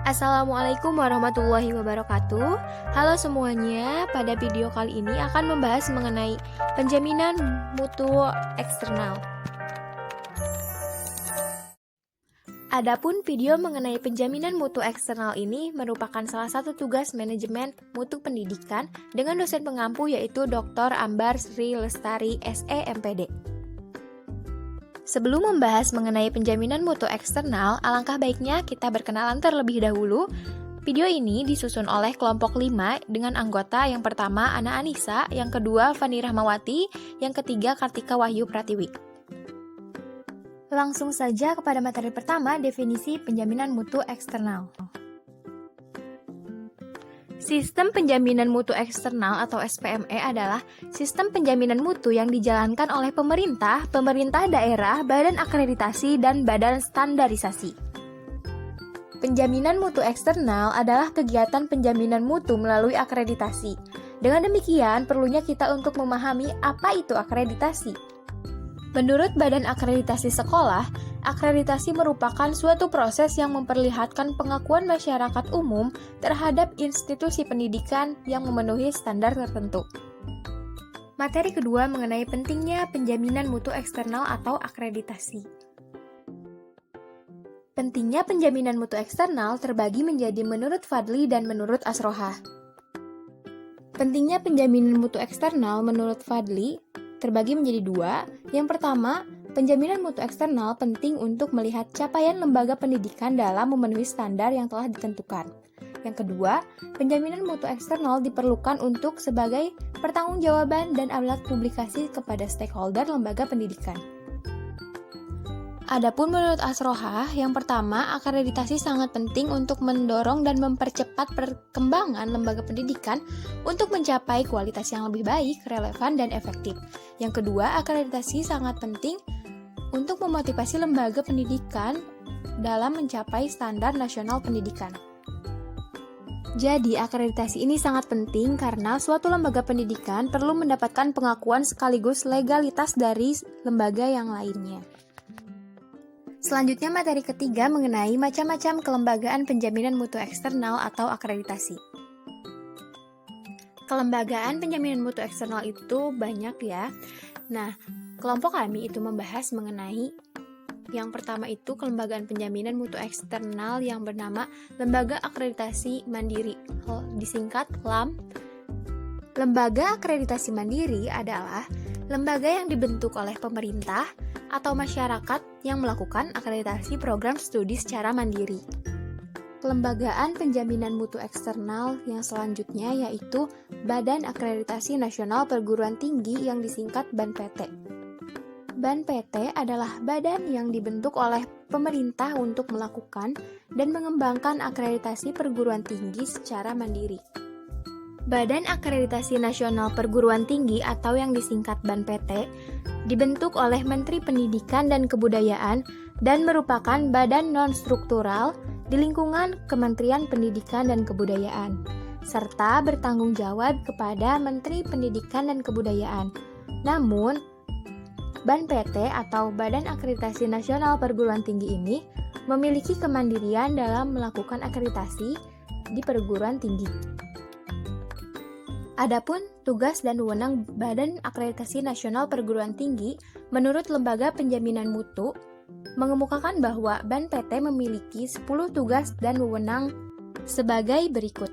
Assalamualaikum warahmatullahi wabarakatuh. Halo semuanya, pada video kali ini akan membahas mengenai penjaminan mutu eksternal. Adapun video mengenai penjaminan mutu eksternal ini merupakan salah satu tugas manajemen mutu pendidikan dengan dosen pengampu yaitu Dr. Ambar Sri Lestari SE MPD. Sebelum membahas mengenai penjaminan mutu eksternal, alangkah baiknya kita berkenalan terlebih dahulu. Video ini disusun oleh kelompok 5 dengan anggota yang pertama Ana Anissa, yang kedua Fani Rahmawati, yang ketiga Kartika Wahyu Pratiwi. Langsung saja kepada materi pertama, definisi penjaminan mutu eksternal. Sistem penjaminan mutu eksternal atau SPME adalah sistem penjaminan mutu yang dijalankan oleh pemerintah, pemerintah daerah, badan akreditasi, dan badan standarisasi. Penjaminan mutu eksternal adalah kegiatan penjaminan mutu melalui akreditasi. Dengan demikian, perlunya kita untuk memahami apa itu akreditasi. Menurut Badan Akreditasi Sekolah, akreditasi merupakan suatu proses yang memperlihatkan pengakuan masyarakat umum terhadap institusi pendidikan yang memenuhi standar tertentu. Materi kedua mengenai pentingnya penjaminan mutu eksternal atau akreditasi. Pentingnya penjaminan mutu eksternal terbagi menjadi menurut Fadli dan menurut Asroha. Pentingnya penjaminan mutu eksternal menurut Fadli terbagi menjadi dua. Yang pertama, penjaminan mutu eksternal penting untuk melihat capaian lembaga pendidikan dalam memenuhi standar yang telah ditentukan. Yang kedua, penjaminan mutu eksternal diperlukan untuk sebagai pertanggungjawaban dan alat publikasi kepada stakeholder lembaga pendidikan. Adapun menurut Asroha, yang pertama, akreditasi sangat penting untuk mendorong dan mempercepat perkembangan lembaga pendidikan untuk mencapai kualitas yang lebih baik, relevan, dan efektif. Yang kedua, akreditasi sangat penting untuk memotivasi lembaga pendidikan dalam mencapai standar nasional pendidikan. Jadi, akreditasi ini sangat penting karena suatu lembaga pendidikan perlu mendapatkan pengakuan sekaligus legalitas dari lembaga yang lainnya. Selanjutnya materi ketiga mengenai macam-macam kelembagaan penjaminan mutu eksternal atau akreditasi. Kelembagaan penjaminan mutu eksternal itu banyak ya. Nah, kelompok kami itu membahas mengenai yang pertama itu kelembagaan penjaminan mutu eksternal yang bernama Lembaga Akreditasi Mandiri, disingkat LAM. Lembaga akreditasi mandiri adalah lembaga yang dibentuk oleh pemerintah atau masyarakat yang melakukan akreditasi program studi secara mandiri. Kelembagaan penjaminan mutu eksternal yang selanjutnya yaitu Badan Akreditasi Nasional Perguruan Tinggi yang disingkat BANPT. BANPT adalah badan yang dibentuk oleh pemerintah untuk melakukan dan mengembangkan akreditasi perguruan tinggi secara mandiri. Badan Akreditasi Nasional Perguruan Tinggi atau yang disingkat BANPT dibentuk oleh Menteri Pendidikan dan Kebudayaan dan merupakan badan non-struktural di lingkungan Kementerian Pendidikan dan Kebudayaan, serta bertanggung jawab kepada Menteri Pendidikan dan Kebudayaan. Namun, BANPT atau Badan Akreditasi Nasional Perguruan Tinggi ini memiliki kemandirian dalam melakukan akreditasi di perguruan tinggi. Adapun tugas dan wewenang Badan Akreditasi Nasional Perguruan Tinggi menurut Lembaga Penjaminan Mutu mengemukakan bahwa BANPT memiliki 10 tugas dan wewenang sebagai berikut.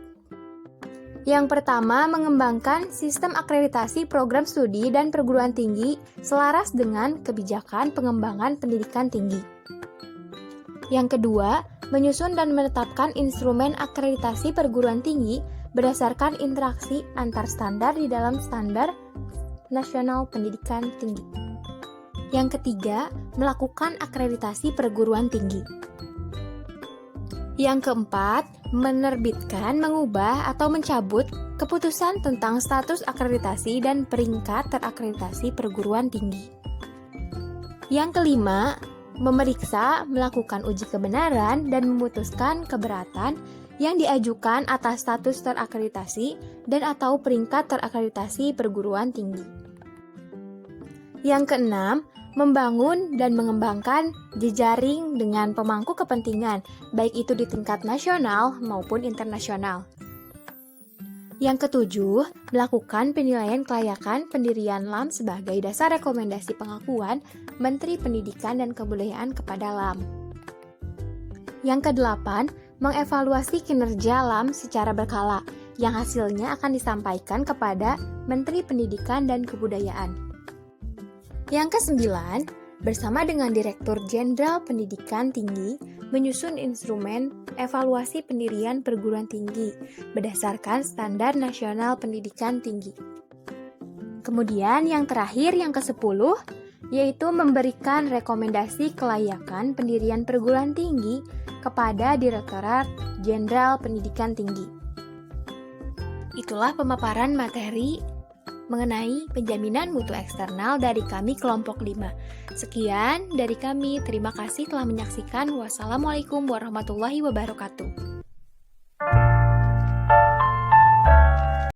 Yang pertama, mengembangkan sistem akreditasi program studi dan perguruan tinggi selaras dengan kebijakan pengembangan pendidikan tinggi. Yang kedua, menyusun dan menetapkan instrumen akreditasi perguruan tinggi berdasarkan interaksi antar standar di dalam standar nasional pendidikan tinggi. Yang ketiga, melakukan akreditasi perguruan tinggi. Yang keempat, menerbitkan, mengubah, atau mencabut keputusan tentang status akreditasi dan peringkat terakreditasi perguruan tinggi. Yang kelima, memeriksa, melakukan uji kebenaran, dan memutuskan keberatan yang diajukan atas status terakreditasi dan atau peringkat terakreditasi perguruan tinggi. Yang keenam, membangun dan mengembangkan jejaring dengan pemangku kepentingan, baik itu di tingkat nasional maupun internasional. Yang ketujuh, melakukan penilaian kelayakan pendirian LAM sebagai dasar rekomendasi pengakuan Menteri Pendidikan dan Kebudayaan kepada LAM. Yang kedelapan, mengevaluasi kinerja LAM secara berkala, yang hasilnya akan disampaikan kepada Menteri Pendidikan dan Kebudayaan. Yang kesembilan, bersama dengan Direktur Jenderal Pendidikan Tinggi, menyusun instrumen evaluasi pendirian perguruan tinggi berdasarkan Standar Nasional Pendidikan Tinggi. Kemudian yang terakhir, yang ke-10, yaitu memberikan rekomendasi kelayakan pendirian perguruan tinggi kepada Direktorat Jenderal Pendidikan Tinggi. Itulah pemaparan materi mengenai penjaminan mutu eksternal dari kami kelompok 5. Sekian dari kami, terima kasih telah menyaksikan. Wassalamualaikum warahmatullahi wabarakatuh.